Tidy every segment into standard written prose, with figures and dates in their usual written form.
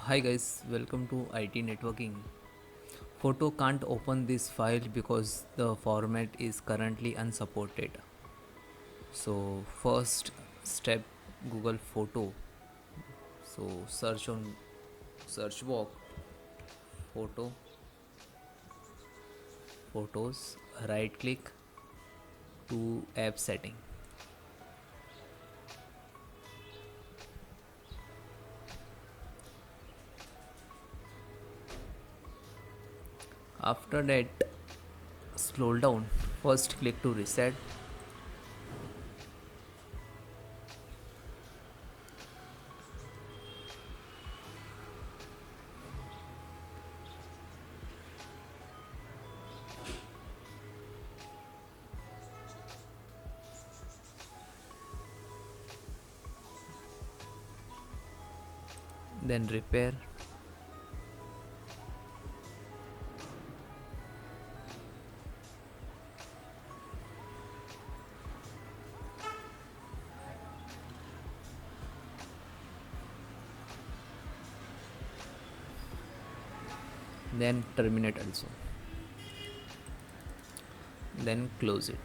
Hi guys, welcome to IT networking. Photo can't open this file because the format is currently unsupported. So first step, Google Photo. So search on search box photo photos, right click to app setting. After that, scroll down. First click to reset. Then repair. Then terminate also. Then close it.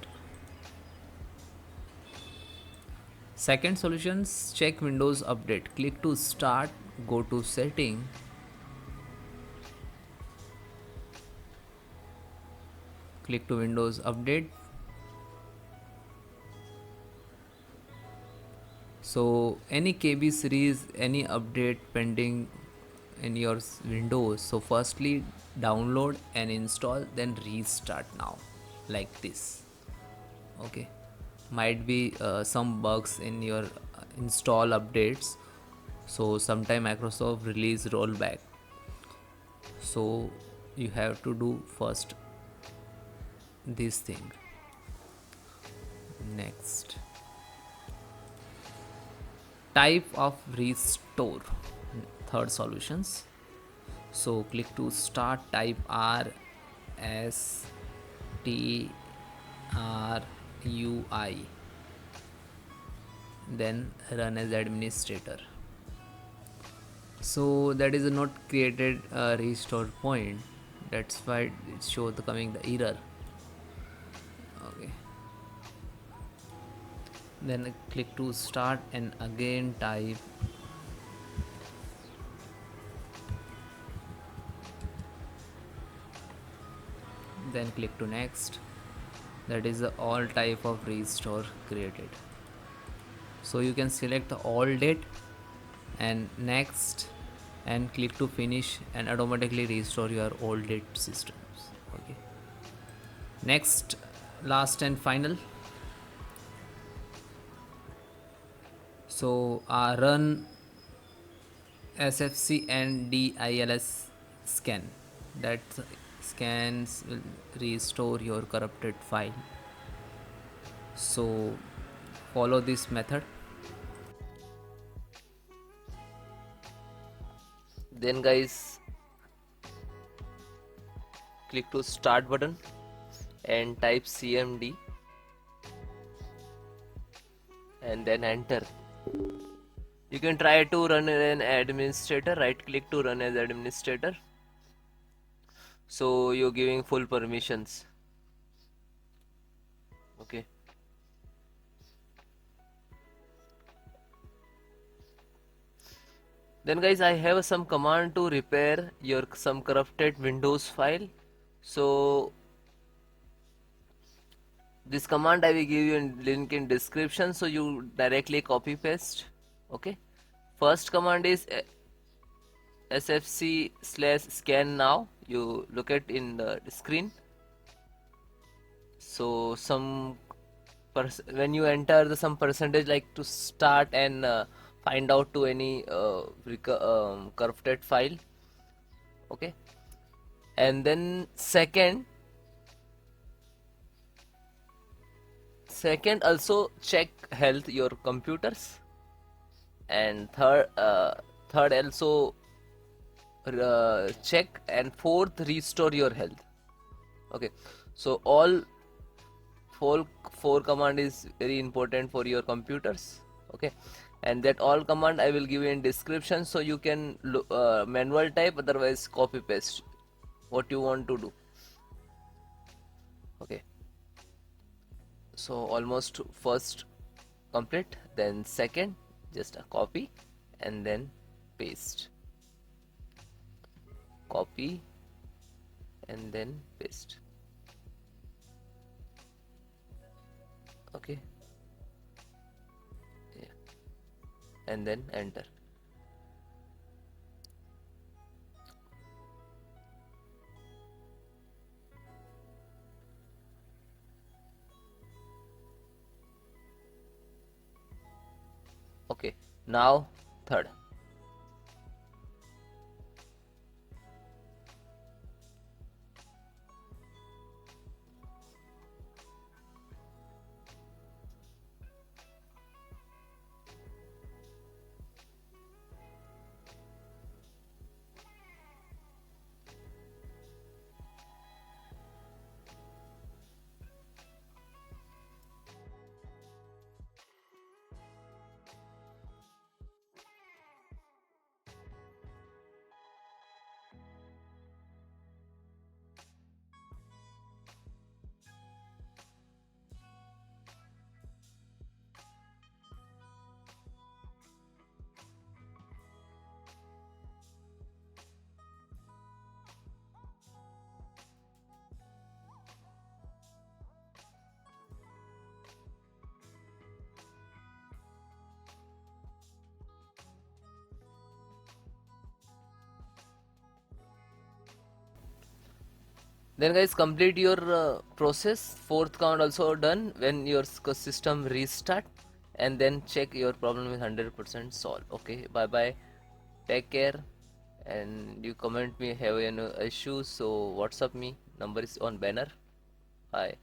Second solutions, check Windows Update. Click to start, go to setting, click to Windows Update. So any KB series, any update pending in your Windows, so firstly download and install, then restart now, like this. Okay, might be some bugs in your install updates, so sometime Microsoft release rollback, so you have to do first this thing. Next, type of restore. Third solutions, so click to start, type RSTRUI, then run as administrator. So that is not created a restore point, that's why it shows the coming the error. Okay, then click to start and again type then click to next. That is the all type of restore created, so you can select the all date and next and click to finish and automatically restore your all date systems. Okay, next, last and final, so run SFC and DILS scan. That scans will restore your corrupted file. So follow this method. Then guys, click to start button and type CMD and then enter. You can try to run an administrator, right click to run as administrator, so you're giving full permissions. Okay, then guys, I have some command to repair your some corrupted Windows file. So this command I will give you in link in description, so you directly copy paste. Okay, first command is sfc/scannow. You look at in the screen. So some when you enter the some percentage like to start and find out to any corrupted file. Okay, and then second also check health your computers, and third also check, and fourth restore your health. Okay, so all four command is very important for your computers. Okay, and that all command I will give you in description, so you can manual type, otherwise copy paste what you want to do. Okay, so almost first complete, then second just a copy and then paste, copy and then paste. Okay, yeah, and then enter. Okay, now third. Then guys, complete your process. Fourth count also done. When your system restart, and then check your problem is 100% solved. Okay, bye bye, take care, and you comment me have any issue, so WhatsApp me, number is on banner. Bye.